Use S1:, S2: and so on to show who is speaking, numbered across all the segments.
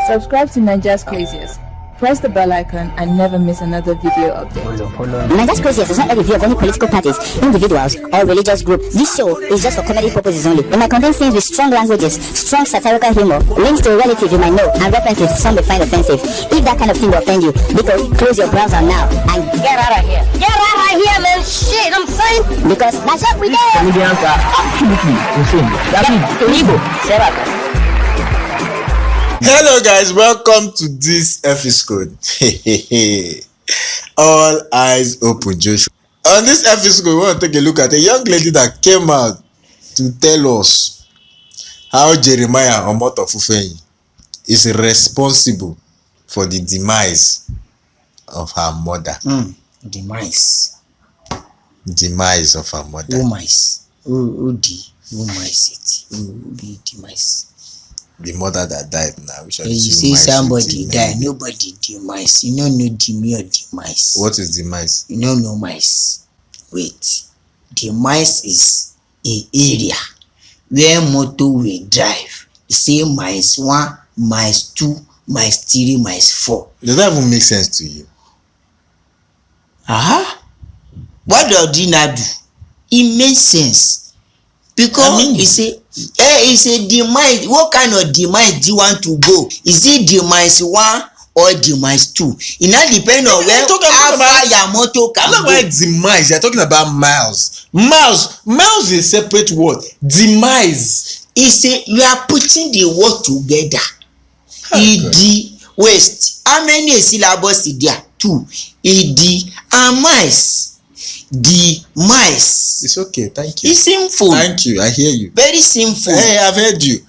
S1: Subscribe to Nigeria's Craziest. Press the bell icon and never miss another video update.
S2: Nigeria's Craziest does not have a review of any political parties, individuals, or religious group. This show is just for comedy purposes only. It might contain scenes with strong languages, strong satirical humor, links to a relative you might know, and references some may find offensive. If that kind of thing will offend you, because close your browser now and get out of here. Get out of here, man! Shit, I'm saying! Because that's what we do! Comedians are absolutely insane. That means illegal.
S3: Hello guys, welcome to this episode. All eyes open, Joshua. On this episode, we want to take a look at a young lady that came out to tell us how Jeremiah Omoto Fufeyin is responsible for the demise of her mother.
S4: Demise
S3: of her mother.
S4: Who demise it? Who be demise?
S3: The mother that died now.
S4: You say somebody died, nobody demise. You don't know demi or demise.
S3: What is demise?
S4: You don't know mice. Wait. Demise is an area where motor will drive. You say mice 1, mice 2, mice 3, mice 4.
S3: Does that even make sense to you?
S4: What does it not do? It makes sense. Because it's a demise. What kind of demise do you want to go? Is it demise 1 or demise 2? It not depend on where your motor can go.
S3: I'm not about demise. You're talking about miles. Miles is a separate word. Demise.
S4: You are putting the word together. Waste. How many syllables is there? 2. And mice. Demise.
S3: It's okay, thank you.
S4: It's simple.
S3: Thank you, I hear you.
S4: Very simple.
S3: Hey, I've heard you.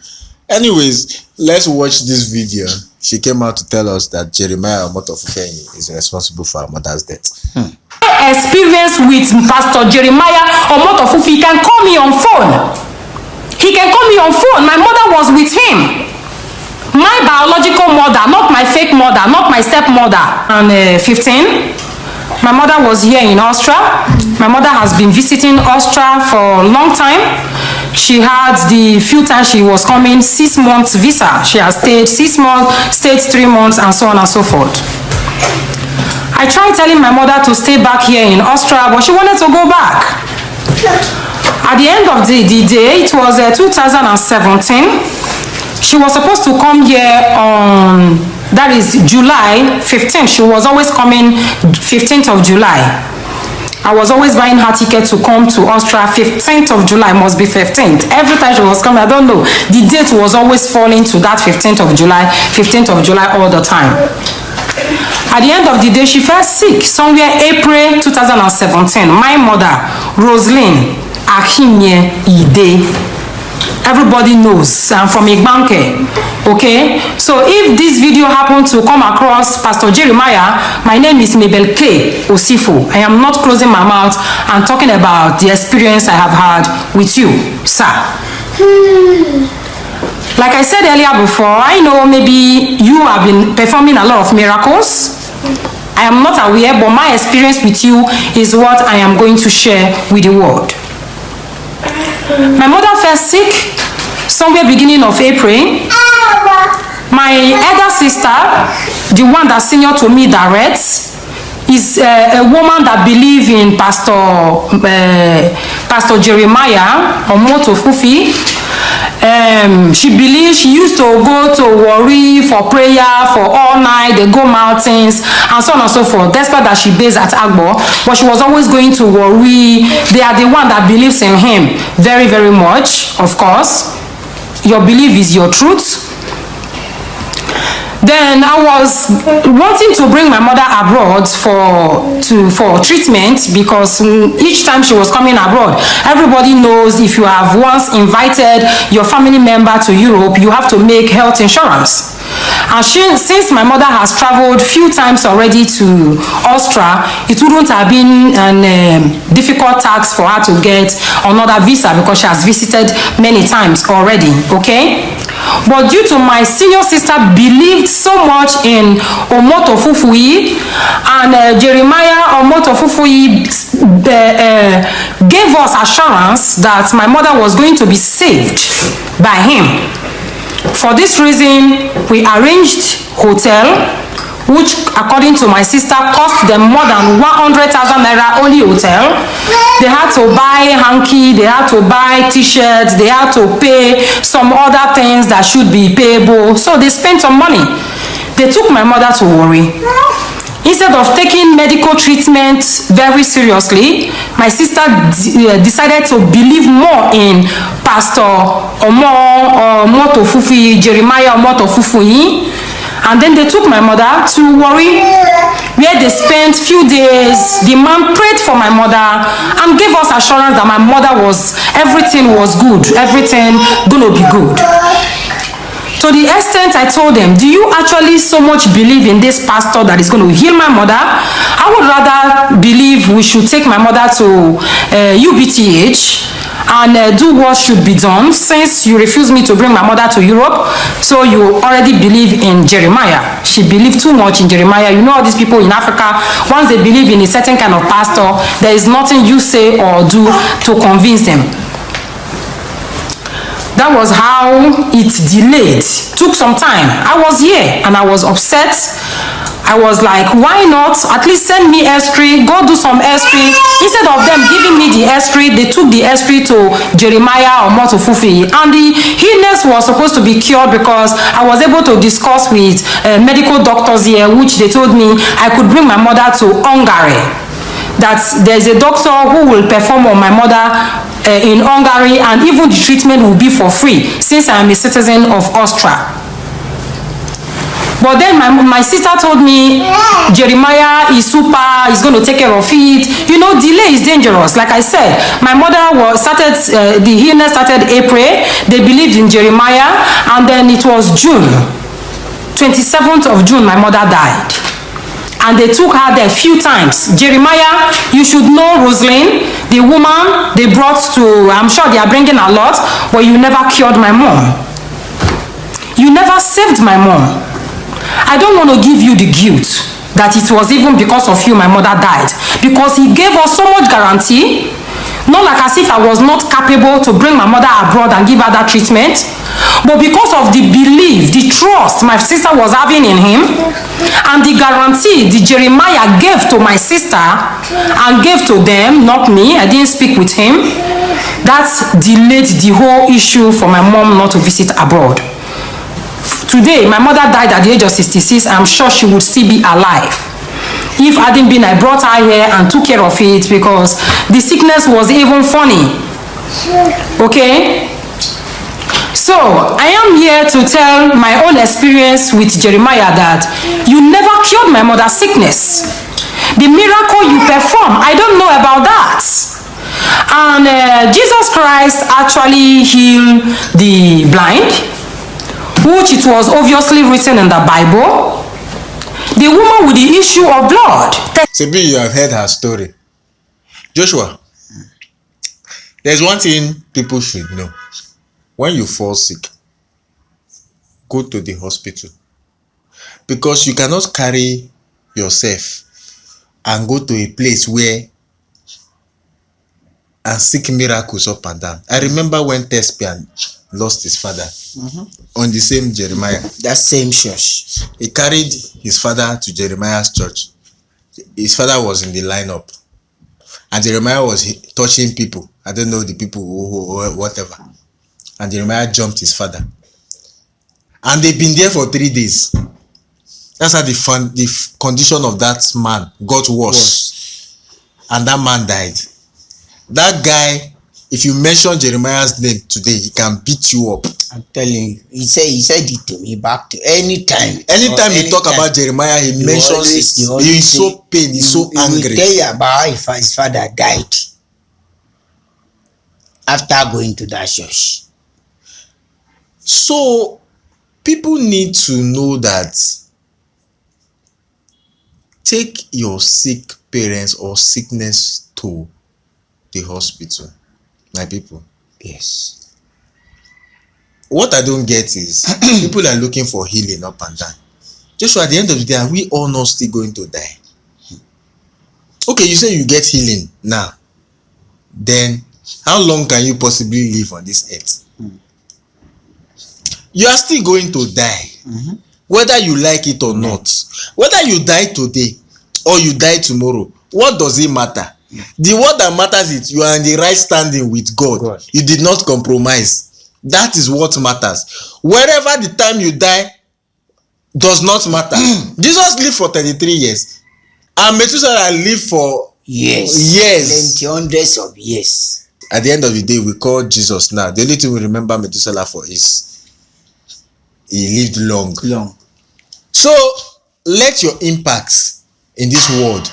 S3: Anyways, let's watch this video. She came out to tell us that Jeremiah Omoto Fufeyin is responsible for her mother's death.
S5: Experience with Pastor Jeremiah Omoto Fufeyin. He can call me on phone. He can call me on phone. My mother was with him. My biological mother, not my fake mother, not my stepmother. And 15. My mother was here in Austria. My mother has been visiting Austria for a long time. She had the few times she was coming 6 months visa. She has stayed 6 months, stayed 3 months, and so on and so forth. I tried telling my mother to stay back here in Austria, but she wanted to go back. At the end of the day, it was 2017. She was supposed to come here on, that is July 15th. She was always coming 15th of July. I was always buying her ticket to come to Austria. 15th of July must be 15th. Every time she was coming, I don't know. The date was always falling to that 15th of July, 15th of July all the time. At the end of the day, she fell sick somewhere April 2017. My mother, Roslyn Akimye Ide. Everybody knows I'm from Igbanke. Okay, so if this video happened to come across Pastor Jeremiah, my name is Mabel K. Osifo. I am not closing my mouth and talking about the experience I have had with you, sir. Like I said earlier before, I know maybe you have been performing a lot of miracles. I am not aware, but my experience with you is what I am going to share with the world. My mother fell sick somewhere beginning of April. My elder sister, the one that's senior to me direct, is a woman that believes in Pastor Jeremiah Omoto Fufeyin. She believes she used to go to Warri for prayer for all night. They go mountains and so on and so forth. Despite that she based at Agbo, but she was always going to Warri. They are the one that believes in him very, very much. Of course, your belief is your truth. Then I was wanting to bring my mother abroad for treatment, because each time she was coming abroad, everybody knows if you have once invited your family member to Europe, you have to make health insurance. And since my mother has traveled few times already to Austria, it wouldn't have been a difficult task for her to get another visa, because she has visited many times already. Okay. But due to my senior sister believed so much in Omoto Fufeyin, and Jeremiah Omoto Fufeyin gave us assurance that my mother was going to be saved by him. For this reason, we arranged hotel, which according to my sister cost them more than 100,000 naira only hotel. They had to buy hanky, they had to buy t-shirts, they had to pay some other things that should be payable. So they spent some money. They took my mother to Warri. Instead of taking medical treatment very seriously, my sister decided to believe more in Pastor Omoto Jeremiah Omoto Fufeyin. And then they took my mother to Warri, where they spent few days. The man prayed for my mother and gave us assurance that my mother everything was good, everything gonna be good. To the extent I told them, do you actually so much believe in this pastor that is going to heal my mother? I would rather believe we should take my mother to UBTH and do what should be done, since you refuse me to bring my mother to Europe. So you already believe in Jeremiah. She believed too much in Jeremiah. You know all these people in Africa, once they believe in a certain kind of pastor, there is nothing you say or do to convince them. That was how it delayed. Took some time. I was here and I was upset. I was like, why not at least send me S3, go do some S3. Instead of them giving me the S3, they took the S3 to Jeremiah Omoto Fufeyin. And the illness was supposed to be cured because I was able to discuss with medical doctors here, which they told me I could bring my mother to Hungary. That there's a doctor who will perform on my mother in Hungary, and even the treatment will be for free since I am a citizen of Austria. But then my sister told me Jeremiah is super, he's going to take care of it. You know, delay is dangerous. Like I said, my mother the illness started April. They believed in Jeremiah, and then it was June, 27th of June, my mother died. And they took her there a few times. Jeremiah, you should know Rosalind, the woman they brought to, I'm sure they are bringing a lot, but you never cured my mom. You never saved my mom. I don't want to give you the guilt that it was even because of you my mother died. Because he gave us so much guarantee, not like as if I was not capable to bring my mother abroad and give her that treatment, but because of the belief, the trust my sister was having in him, and the guarantee the Jeremiah gave to my sister and gave to them, not me, I didn't speak with him, that delayed the whole issue for my mom not to visit abroad. Today, my mother died at the age of 66. I'm sure she would still be alive. If I hadn't been, I brought her here and took care of it because the sickness was even funny. Okay? So, I am here to tell my own experience with Jeremiah that you never cured my mother's sickness. The miracle you perform, I don't know about that. And Jesus Christ actually healed the blind, which it was obviously written in the Bible. The woman with the issue of blood.
S3: Maybe you have heard her story. Joshua, there's one thing people should know. When you fall sick, go to the hospital. Because you cannot carry yourself and go to a place where and seek miracles up and down. I remember when Thespian lost his father on the same Jeremiah.
S4: That same church.
S3: He carried his father to Jeremiah's church. His father was in the lineup. And Jeremiah was touching people. I don't know the people or whatever. And Jeremiah jumped his father. And they've been there for 3 days. That's how the condition of that man got worse. And that man died. That guy, if you mention Jeremiah's name today, he can beat you up.
S4: I'm telling you, he said it to me back to anytime
S3: you talk about Jeremiah, he mentions it. He's so pain, he's so angry.
S4: He will tell you about how his father died after going to that church.
S3: So people need to know that take your sick parents or sickness to the hospital, my people.
S4: Yes.
S3: What I don't get is people are looking for healing up and down. Joshua, at the end of the day, are we all not still going to die? Okay, you say you get healing now. Then how long can you possibly live on this earth? you are still going to die. Whether you like it or not. Whether you die today or you die tomorrow, what does it matter? The word that matters is you are in the right standing with God. You did not compromise. That is what matters. Wherever the time you die does not matter. Jesus lived for 33 years. And Methuselah lived for years.
S4: Plenty, hundreds of years.
S3: At the end of the day, we call Jesus now. The only thing we remember Methuselah for is he lived long. So let your impacts in this world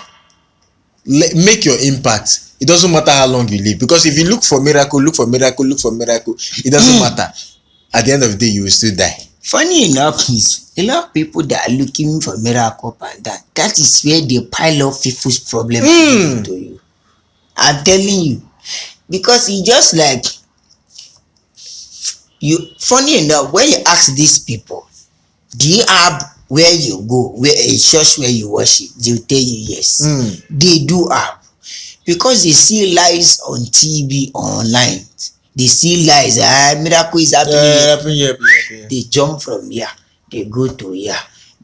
S3: make your impact. It doesn't matter how long you live, because if you look for miracle, it doesn't matter. At the end of the day, you will still die.
S4: Funny enough is a lot of people that are looking for miracle and that is where they pile up people's problem to you. I'm telling you, because it's just like you. Funny enough, when you ask these people, do you have where you go, where a church where you worship, they'll tell you yes. They do have, because they see lies on TV, online. They see lies. Miracle is happening. They jump from here, they go to here.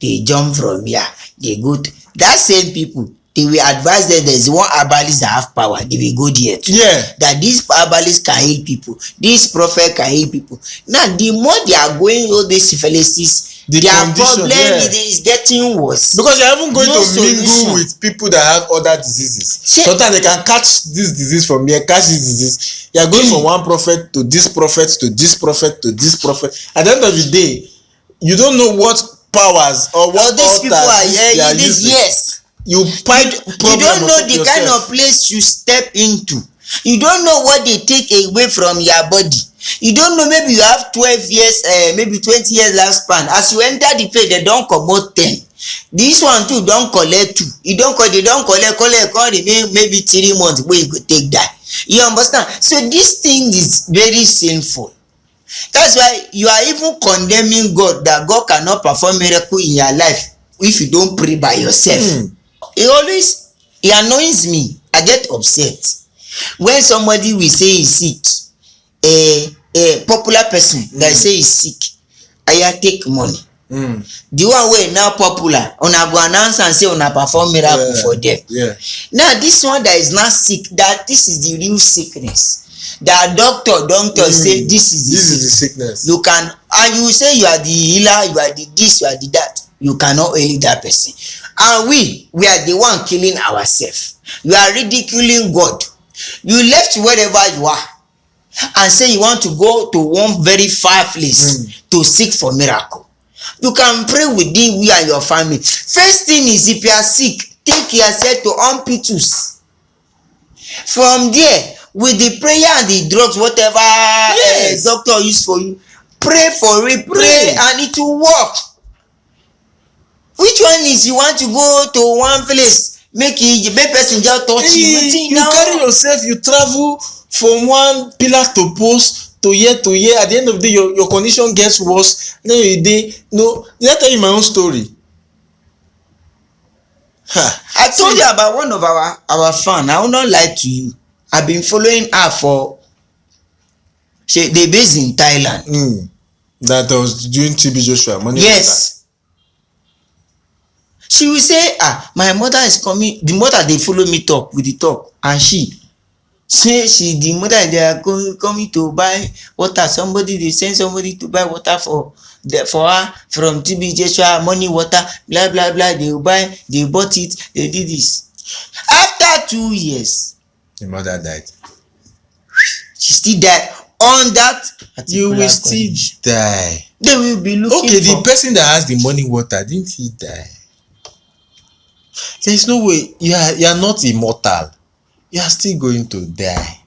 S4: They jump from here, they go to that same people. They will advise them there's one herbalist that have power. They will go there too. That this herbalist can heal people. This prophet can heal people. Now, the more they are going all these syphilises, their problem is getting worse.
S3: Because you're even going to mingle with people that have other diseases. Sometimes they can catch this disease from here, catch this disease. You are going from one prophet to this prophet to this prophet to this prophet. At the end of the day, you don't know what powers or what
S4: these people are using.
S3: You
S4: don't know the kind of place you step into. You don't know what they take away from your body. You don't know, maybe you have 12 years, maybe 20 years lifespan. As you enter the place, they don't comot 10. This one too don't collect 2. They don't collect, remain maybe 3 months where you could take that. You understand? So this thing is very sinful. That's why you are even condemning God, that God cannot perform miracle in your life if you don't pray by yourself. It annoys me. I get upset when somebody will say he's sick. A popular person that say he's sick, I take money. The one way now popular, una go announce and say una perform miracle for them. Now this one that is not sick, that this is the real sickness. That doctor say this is the sickness. You can, and you say you are the healer, you are the this, you are the that. You cannot heal that person. And we are the one killing ourselves. You are ridiculing God. You left wherever you are and say you want to go to one very far place to seek for miracle. You can pray within you and your family. First thing is, if you are sick, take yourself to hospitals. From there, with the prayer and the drugs, whatever doctor use for you, pray for it, pray and it will work. Which one is you want to go to one place, make person just touch you?
S3: You carry yourself, you travel from one pillar to post to year. At the end of the day, your condition gets worse. Then did I tell you my own story?
S4: I told you about one of our fan. I will not lie to you. I've been following her for. They based in Thailand.
S3: That was doing TB Joshua money.
S4: Yes. She will say, my mother is coming. The mother, they follow me talk with the talk, and she say the mother, they are coming to buy water. They send somebody to buy water for her from TB Joshua, money water, blah blah blah. They bought it, they did this. After 2 years,
S3: the mother died.
S4: She still died on that.
S3: You will still die.
S4: They will be looking.
S3: Okay, the person that has the money water, didn't he die? There's no way. You are not immortal. You are still going to die.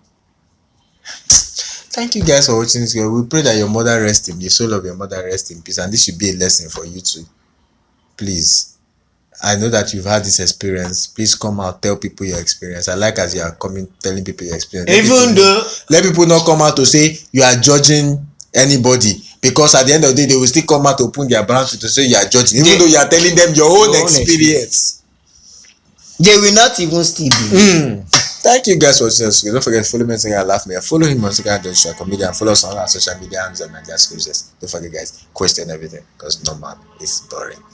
S3: Thank you guys for watching this video. We pray that your mother rest in the soul of your mother rest in peace, and this should be a lesson for you too. Please, I know that you've had this experience. Please come out, tell people your experience. I like as you are coming, telling people your experience. Let people not come out to say you are judging anybody, because at the end of the day they will still come out to open their branch to say you are judging, even though you are telling them your own experience.
S4: They will not even still believe.
S3: Thank you guys for watching us. Don't forget to follow me on Instagram, Laugh Me. Follow him on Instagram, Don't Show Comedian. Follow us on our social media and Don't forget, guys, question everything because normal is boring.